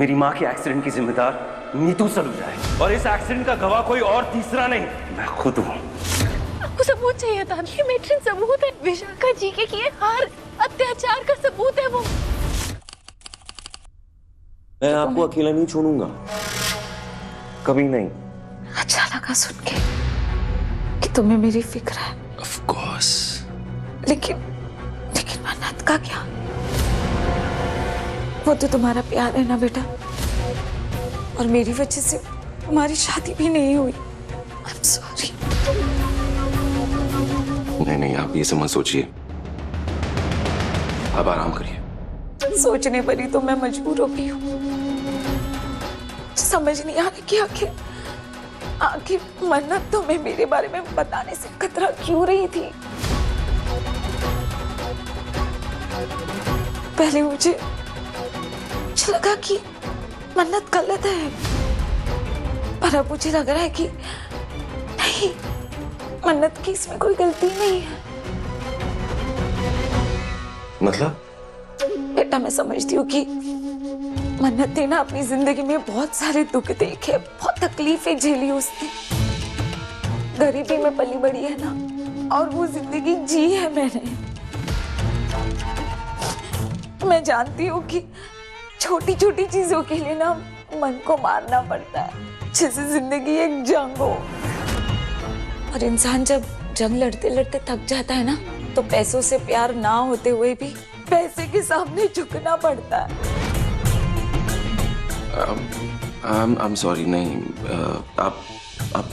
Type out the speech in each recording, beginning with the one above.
मेरी माँ के एक्सीडेंट की जिम्मेदार नीतू सलूजा है और इस एक्सीडेंट का गवाह कोई और तीसरा नहीं, मैं खुद हूँ। आपको सबूत चाहिए था। ये मेट्रिन सबूत है। विशाखा जी के किए हर अत्याचार का सबूत है वो। मैं आपको अकेला नहीं छोड़ूंगा, कभी नहीं। अच्छा लगा सुन के कि तुम्हें मेरी फिक्र है। Of course। लेकिन मन्नत का क्या? वो तो तुम्हारा प्यार है ना बेटा, और मेरी वजह से तुम्हारी शादी भी नहीं हुई। I'm sorry। नहीं, आप ये मत सोचिए, अब आराम करिए। सोचने पर ही तो मैं मजबूर हो गई हूँ। समझ नहीं आ रही कि आखिर मन्नत तुम्हें मेरे बारे में बताने से खतरा क्यों रही थी। पहले मुझे लगा कि मन्नत गलत है, पर अब मुझे लग रहा है कि नहीं, मन्नत की इसमें कोई गलती नहीं है। मतलब? बेटा मैं समझती हूँ कि मन्नत ने ना अपनी जिंदगी में बहुत सारे दुख देखे, बहुत तकलीफें झेली उसने। गरीबी में पली बड़ी है ना, और वो जिंदगी जी है मैंने। मैं जानती हूँ कि छोटी छोटी चीजों के लिए ना मन को मारना पड़ता है, जैसे जिंदगी एक जंग हो। और इंसान जब जंग लड़ते लड़ते थक जाता है ना, तो पैसों से प्यार ना होते हुए भी पैसे के सामने झुकना पड़ता है। I'm sorry, नहीं, आप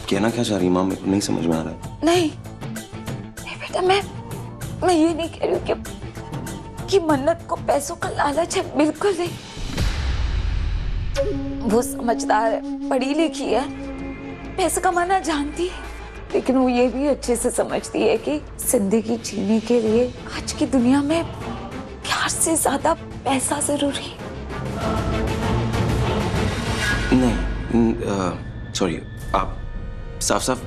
कहना क्या चाह रही माँ? मेरे को नहीं समझ में आ रहा है। नहीं बेटा, मैं ये नहीं कह रही हूँ कि मन्नत को पैसों का लालच है, बिल्कुल नहीं। वो समझदार है, पढ़ी लिखी है, पैसे कमाना जानती है, लेकिन वो ये भी अच्छे से समझती है कि जिंदगी जीने के लिए आज की दुनिया में प्यार से ज्यादा पैसा जरूरी है। नहीं, सॉरी, आप साफ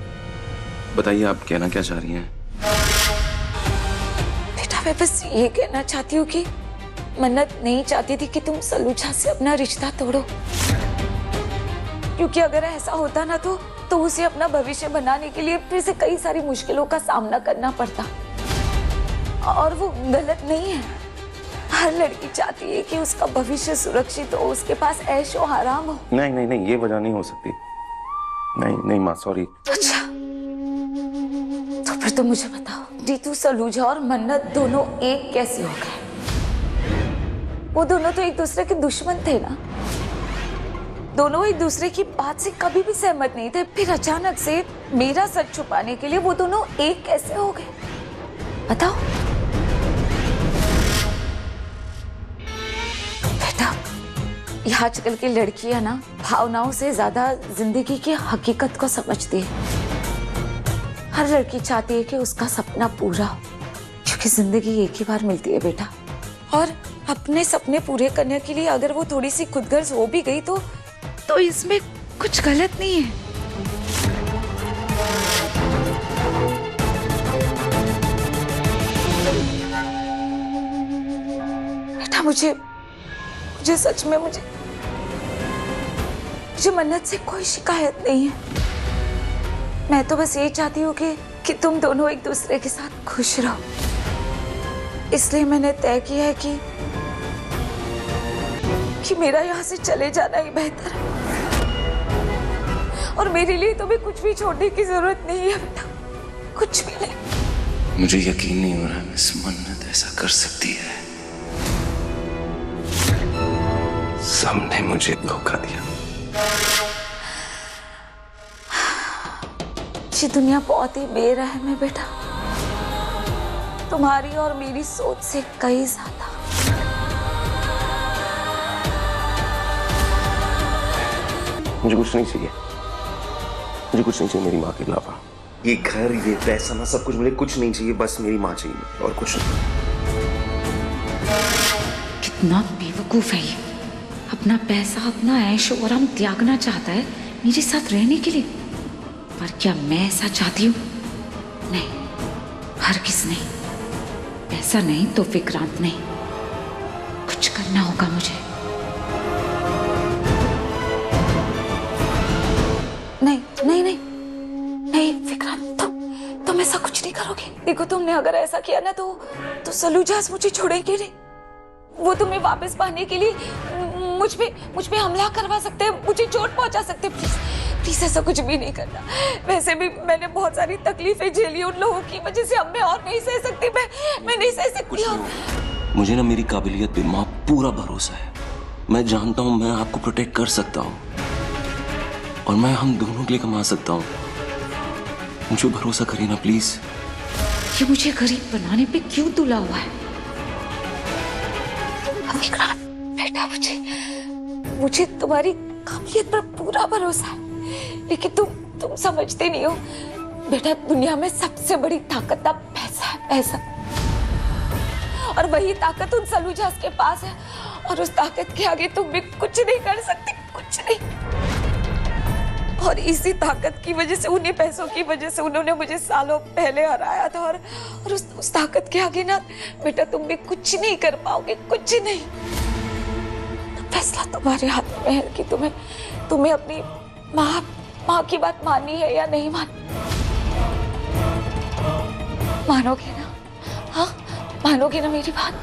बताइए, आप कहना क्या चाह रही हैं? बेटा मैं बस ये कहना चाहती हूँ कि मन्नत नहीं चाहती थी कि तुम सलूजा से अपना रिश्ता तोड़ो, क्योंकि अगर ऐसा होता ना तो उसे अपना भविष्य बनाने के लिए फिर से कई सारी मुश्किलों का सामना करना पड़ता। और वो गलत नहीं है, हर लड़की चाहती है कि उसका भविष्य सुरक्षित हो, उसके पास ऐशो आराम हो। नहीं, ये वजह नहीं हो सकती। नहीं माँ, सॉरी। अच्छा, तो फिर तो मुझे बताओ, नीतू सलूजा और मन्नत दोनों एक कैसे हो गए? वो दोनों तो एक दूसरे के दुश्मन थे ना, दोनों एक दूसरे की बात से कभी भी सहमत नहीं थे, फिर अचानक से मेरा सच छुपाने के लिए वो दोनों एक कैसे हो गए? बताओ बेटा, ये आजकल की लड़कियां ना भावनाओं से ज्यादा जिंदगी की हकीकत को समझती है। हर लड़की चाहती है कि उसका सपना पूरा हो, क्योंकि जिंदगी एक ही बार मिलती है बेटा। और अपने सपने पूरे करने के लिए अगर वो थोड़ी सी खुदगर्ज हो भी गई तो इसमें कुछ गलत नहीं है। बेटा मुझे सच में मुझे मन्नत से कोई शिकायत नहीं है। मैं तो बस ये चाहती हूँ कि तुम दोनों एक दूसरे के साथ खुश रहो। इसलिए मैंने तय किया है कि मेरा यहाँ से चले जाना ही बेहतर है, और मेरे लिए तुम्हें कुछ भी छोड़ने की जरूरत नहीं है बेटा, कुछ भी नहीं। मुझे यकीन नहीं हो रहा मिस मन्नत ऐसा कर सकती है। सबने मुझे धोखा दिया। ये दुनिया बहुत ही बेरहम है बेटा, तुम्हारी और मेरी सोच से कई ज्यादा। मुझे कुछ नहीं चाहिए, मेरी माँ के अलावा। ये घर, ये पैसा ना, सब कुछ मुझे कुछ नहीं चाहिए, बस मेरी माँ चाहिए और कुछ नहीं। कितना बेवकूफ है ये, अपना पैसा, अपना ऐशो आराम त्यागना चाहता है मेरे साथ रहने के लिए। पर क्या मैं ऐसा चाहती हूँ? नहीं, हरगिज़ नहीं। पैसा नहीं तो विक्रांत नहीं, कुछ करना होगा मुझे। नहीं नहीं नहीं नहीं विक्रांत, तुम ऐसा कुछ नहीं करोगे। देखो तुमने अगर ऐसा किया ना तो सलूजास मुझे छोड़ेंगे नहीं। वो तुम्हें वापस पाने के लिए मुझ पे हमला करवा सकते हैं, मुझे चोट पहुंचा सकते हैं। प्लीज प्लीज ऐसा कुछ भी नहीं करना। वैसे भी मैंने बहुत सारी तकलीफें झेली उन लोगों की वजह से, अब मैं और नहीं सह सकती। मैं नहीं सह सकती। मुझे ना मेरी काबिलियत पे माँ पूरा भरोसा है। मैं जानता हूँ मैं आपको प्रोटेक्ट कर सकता हूँ और मैं हम दोनों के लिए कमा सकता हूँ। मुझे भरोसा करिए ना प्लीज। ये मुझे गरीब बनाने पे क्यों तुला हुआ है? विक्रांत बेटा, मुझे तुम्हारी काबिलियत पर पूरा भरोसा है, लेकिन तुम समझते नहीं हो बेटा। दुनिया में सबसे बड़ी ताकत ना पैसा है, पैसा। और वही ताकत उन सलूजास के पास है और उस ताकत के आगे तुम भी कुछ नहीं कर सकते, कुछ नहीं। और इसी ताकत की वजह से, उन्हीं पैसों की वजह से उन्होंने मुझे सालों पहले हराया था। और उस ताकत के आगे ना बेटा तुम भी कुछ नहीं कर पाओगे, कुछ नहीं। तो फैसला तुम्हारे हाथ में है कि तुम्हें अपनी माँ की बात माननी है या नहीं माननी। मानोगे ना? हाँ, मानोगे ना मेरी बात?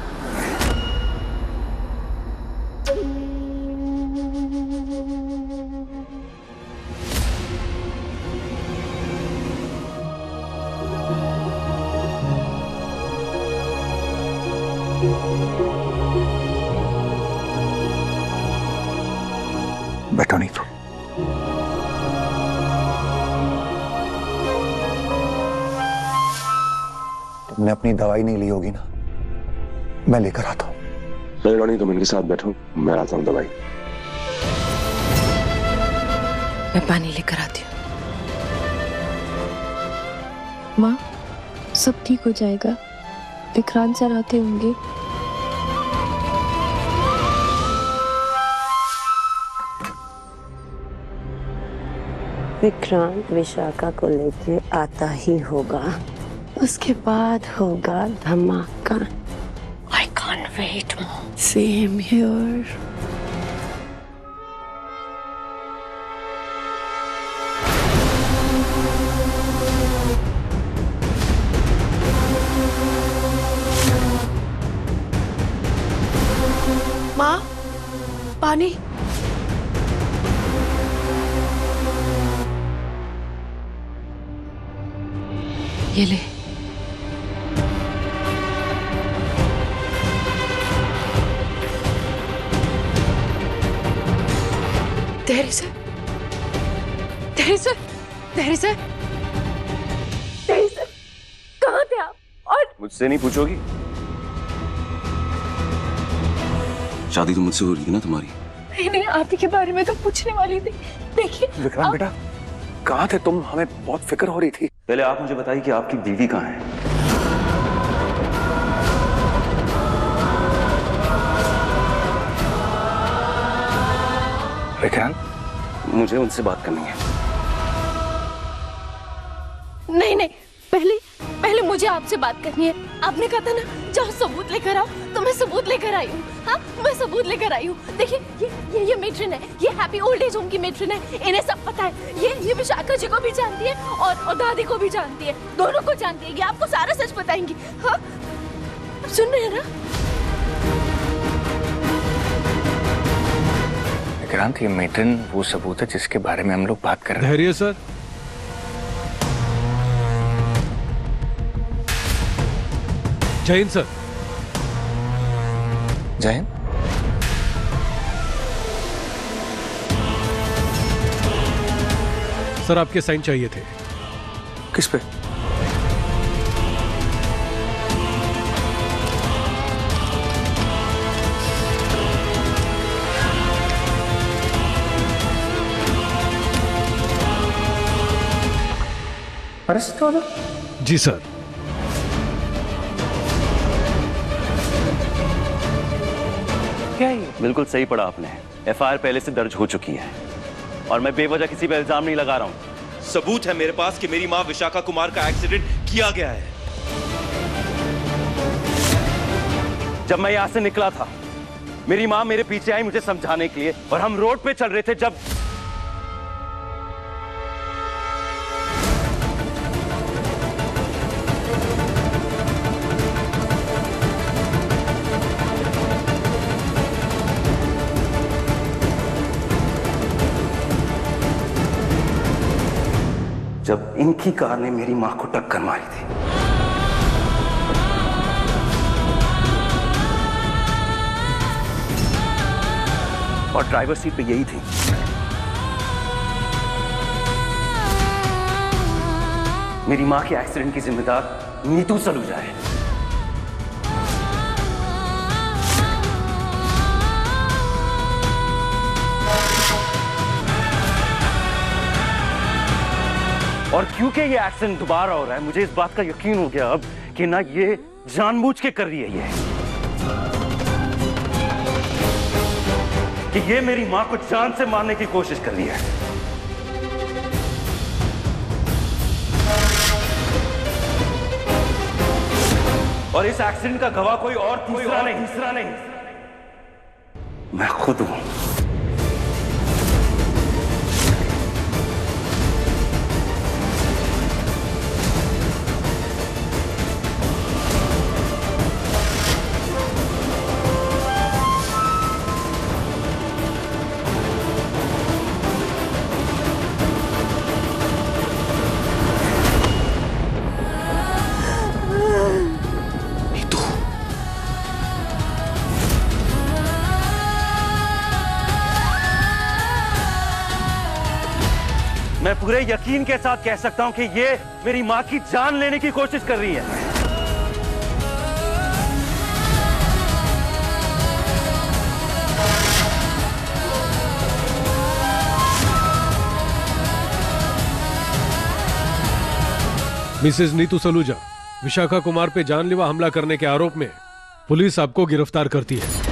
बैठो नहीं तो। तुमने अपनी दवाई नहीं ली होगी ना, मैं लेकर आता हूं। नहीं रानी, तुम इनके साथ बैठो, मैं आता हूँ दवाई। मैं पानी लेकर आती हूँ। माँ, सब ठीक हो जाएगा। विक्रांत सर आते होंगे। विक्रांत विशाखा को लेके आता ही होगा, उसके बाद होगा धमाका। I can't wait more. Same here. माँ, पानी। ये ले। धैर्य से, धैर्य से, धैर्य से, धैर्य से। कहाँ थे आप? और मुझसे नहीं पूछोगी? शादी तो मुझसे हो रही है ना तुम्हारी? नहीं, आप ही के बारे में तो पूछने वाली थी। देखिए विक्रांत बेटा, कहाँ थे तुम? हमें बहुत फिक्र हो रही थी। पहले आप मुझे बताइए कि आपकी बीवी कहाँ है? विक्रांत, मुझे उनसे बात करनी है। नहीं, पहले मुझे आपसे बात करनी है। आपने कहा था ना जाओ सबूत लेकर आओ, तो मैं सबूत लेकर आई हूँ। हाँ, मैं सबूत लेकर आई हूँ। देखिए ये मेट्रिन है, ये हैप्पी ओल्ड एज होम की मेट्रिन है। इन्हें सब पता है। ये विशाखा जी को भी जानती है और दादी को भी जानती है, दोनों को जानती है। ये आपको सारा सच बताएंगी। हाँ, आप सुन रहे हैं ना? विक्रांत, ये मेट्रिन वो सबूत है जिसके बारे में हम लोग बात कर रहे हैं। धैर्य सर। जय हिंद सर। जय हिंद। सर आपके साइन चाहिए थे। किस पे? अरेस्ट वाला? जी सर। क्या है ये? बिल्कुल सही पढ़ा आपने। एफआईआर पहले से दर्ज हो चुकी है और मैं बेवजह किसी पे इल्जाम नहीं लगा रहा हूं। सबूत है मेरे पास कि मेरी मां विशाखा कुमार का एक्सीडेंट किया गया है। जब मैं यहां से निकला था, मेरी मां मेरे पीछे आई मुझे समझाने के लिए, और हम रोड पे चल रहे थे जब जब इनकी कार ने मेरी मां को टक्कर मारी थी। और ड्राइवर सीट पे यही थी। मेरी मां के एक्सीडेंट की जिम्मेदार नीतू सलूजा है। और क्योंकि ये एक्सीडेंट दोबारा हो रहा है, मुझे इस बात का यकीन हो गया अब कि ना ये जानबूझ के कर रही है कि ये मेरी मां को जान से मारने की कोशिश कर रही है। और इस एक्सीडेंट का गवाह कोई और तीसरा नहीं, मैं खुद हूं। मैं पूरे यकीन के साथ कह सकता हूं कि ये मेरी मां की जान लेने की कोशिश कर रही है। मिसेस नीतू सलूजा, विशाखा कुमार पे जानलेवा हमला करने के आरोप में पुलिस आपको गिरफ्तार करती है।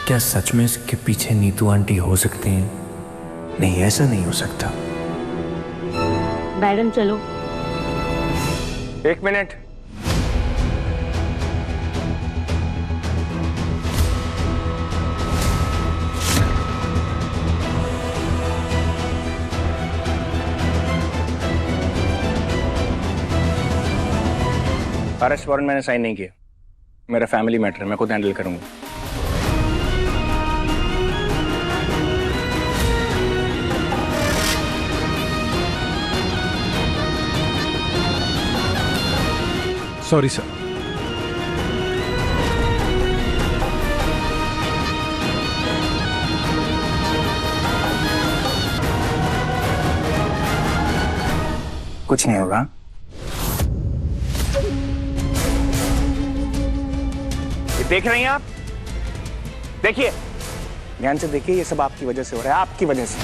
क्या सच में इसके पीछे नीतू आंटी हो सकती हैं? नहीं, ऐसा नहीं हो सकता। मैडम चलो। एक मिनट। अरेस्ट वारंट मैंने साइन नहीं किया। मेरा फैमिली मैटर है, मैं खुद हैंडल करूंगा। Sorry sir. कुछ नहीं होगा। ये देख रही हैं आप? देखिए, ध्यान से देखिए, ये सब आपकी वजह से हो रहा है, आपकी वजह से।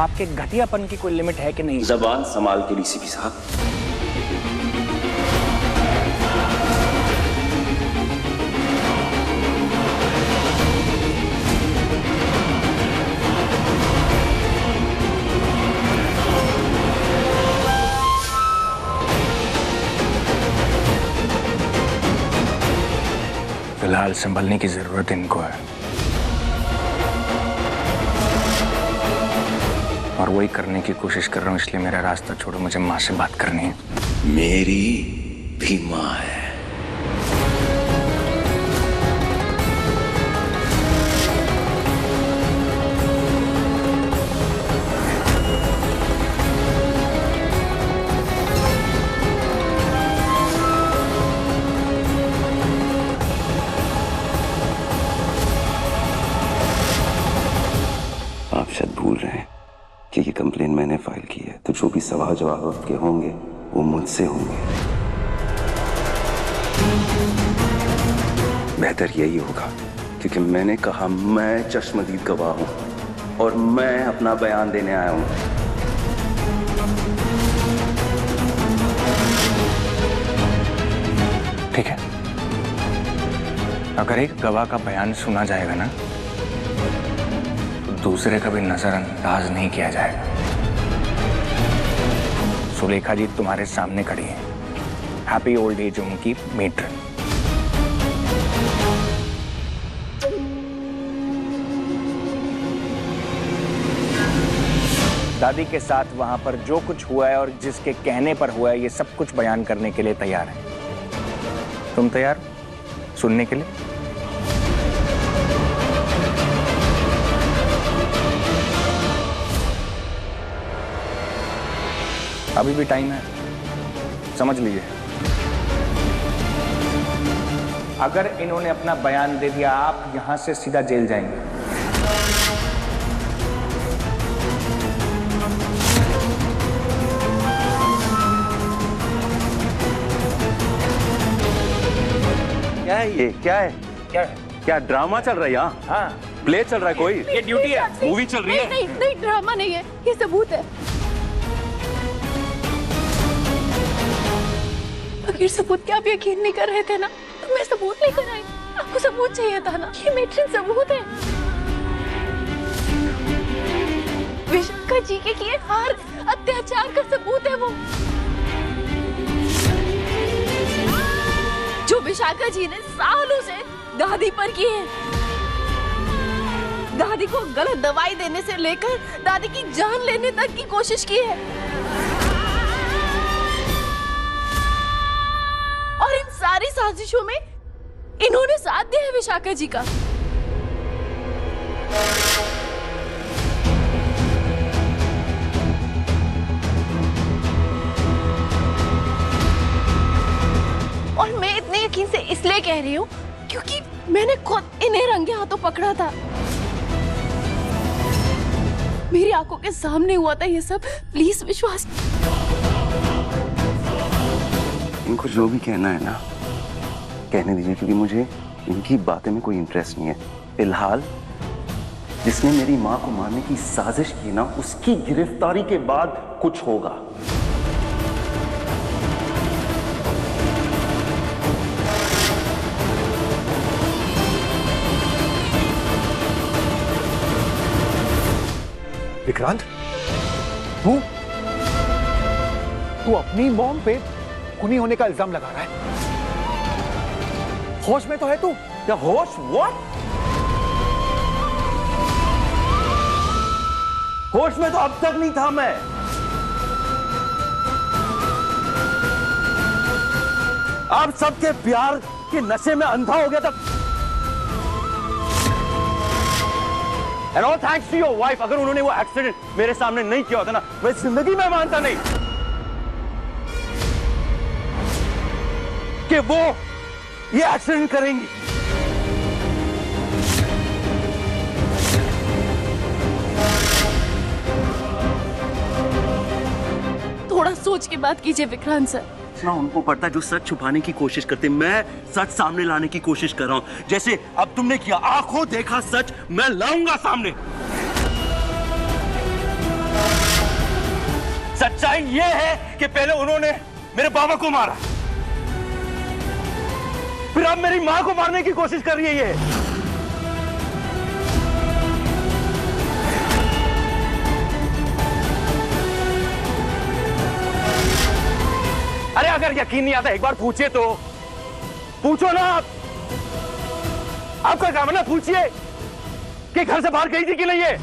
आपके घटियापन की कोई लिमिट है कि नहीं? जबान संभाल के डीसीपी साहब। फिलहाल संभलने की जरूरत इनको है, और वही करने की कोशिश कर रहा हूं। इसलिए मेरा रास्ता छोड़ो, मुझे मां से बात करनी है। मेरी भी मां है। आप शायद भूल रहे हैं कि ये कंप्लेन मैंने फाइल की है, तो जो भी सवाल जवाब आपके होंगे वो मुझसे होंगे। बेहतर यही होगा, क्योंकि मैंने कहा मैं चश्मदीद गवाह हूं और मैं अपना बयान देने आया हूं। ठीक है, अगर एक गवाह का बयान सुना जाएगा ना, दूसरे का भी नजरअंदाज नहीं किया जाएगा। सुलेखा जी तुम्हारे सामने खड़ी है, हैप्पी ओल्ड एज होम की मेट्रन। दादी के साथ वहां पर जो कुछ हुआ है और जिसके कहने पर हुआ है, ये सब कुछ बयान करने के लिए तैयार है। तुम तैयार हो सुनने के लिए? अभी भी टाइम है, समझ लीजिए। अगर इन्होंने अपना बयान दे दिया, आप यहां से सीधा जेल जाएंगे। क्या है ये? क्या है? क्या है? क्या ड्रामा चल रहा है यहाँ? हाँ, प्ले चल रहा है कोई? ये ड्यूटी है, मूवी चल रही है? नहीं नहीं नहीं, ड्रामा नहीं है, ये सबूत है। बगैर सबूत के आप यकीन नहीं कर रहे थे ना, तो मैं सबूत लेकर आई। आपको सबूत चाहिए था ना, ये मेट्रिन सबूत है। विशाखा जी के किए हर अत्याचार का सबूत है वो, जो विशाखा जी ने सालों से दादी पर किए हैं। दादी को गलत दवाई देने से लेकर दादी की जान लेने तक की कोशिश की है, और इन सारी साजिशों में इन्होंने साथ दिया है विशाखा जी का। और मैं इतने यकीन से इसलिए कह रही हूँ क्योंकि मैंने खुद इन्हें रंगे हाथों पकड़ा था। मेरी आंखों के सामने हुआ था ये सब। प्लीज विश्वास। इनको जो भी कहना है ना कहने दीजिए, क्योंकि मुझे इनकी बातें में कोई इंटरेस्ट नहीं है। फिलहाल जिसने मेरी माँ को मारने की साजिश की ना, उसकी गिरफ्तारी के बाद कुछ होगा। विक्रांत, तू अपनी मॉम पे खूनी होने का इल्जाम लगा रहा है। होश में तो है तू? क्या होश? व्हाट? होश में तो अब तक नहीं था मैं। अब सबके प्यार के नशे में अंधा हो गया था। And all thanks to your wife। अगर उन्होंने वो एक्सीडेंट मेरे सामने नहीं किया होता ना, मैं जिंदगी में मानता नहीं कि वो ये एक्सीडेंट करेंगी। थोड़ा सोच के बात कीजिए विक्रांत सर। ना उनको पड़ता है जो सच छुपाने की कोशिश करते, मैं सच सामने लाने की कोशिश कर रहा हूं। जैसे अब तुमने किया, आंखों देखा सच मैं लाऊंगा सामने। सच्चाई ये है कि पहले उन्होंने मेरे बाबा को मारा, फिर अब मेरी मां को मारने की कोशिश कर रही है ये। अरे अगर यकीन नहीं आता एक बार पूछिए तो पूछो ना। आप आपका काम है ना, पूछिए कि घर से बाहर गई थी कि नहीं है।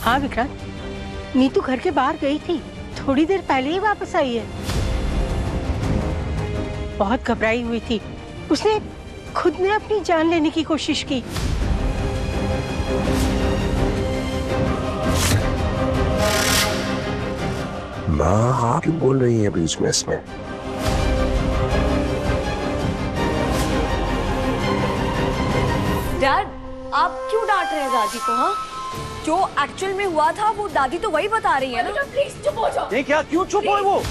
हाँ विक्रांत, नीतू घर के बाहर गई थी, थोड़ी देर पहले ही वापस आई है। बहुत घबराई हुई थी, उसने खुद ने अपनी जान लेने की कोशिश की। माँ आप क्यों बोल रही है बीच में इसमें? डैड, आप क्यों डांट रहे हैं दादी को? हाँ, जो एक्चुअल में हुआ था वो दादी तो वही बता रही है ना। प्लीज चुप हो जाओ। ये क्या, क्यों चुप हो?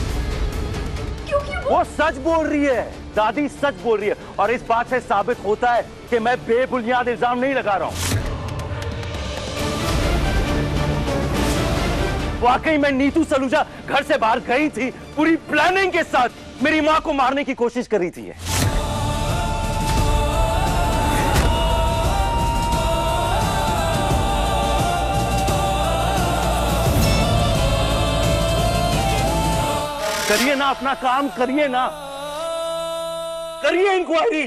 वो सच बोल रही है, दादी सच बोल रही है, और इस बात से साबित होता है कि मैं बेबुनियाद इल्जाम नहीं लगा रहा हूं। वाकई में नीतू सलूजा घर से बाहर गई थी, पूरी प्लानिंग के साथ मेरी मां को मारने की कोशिश कर रही थी। करिए ना अपना काम, करिए ना, करिए इंक्वायरी।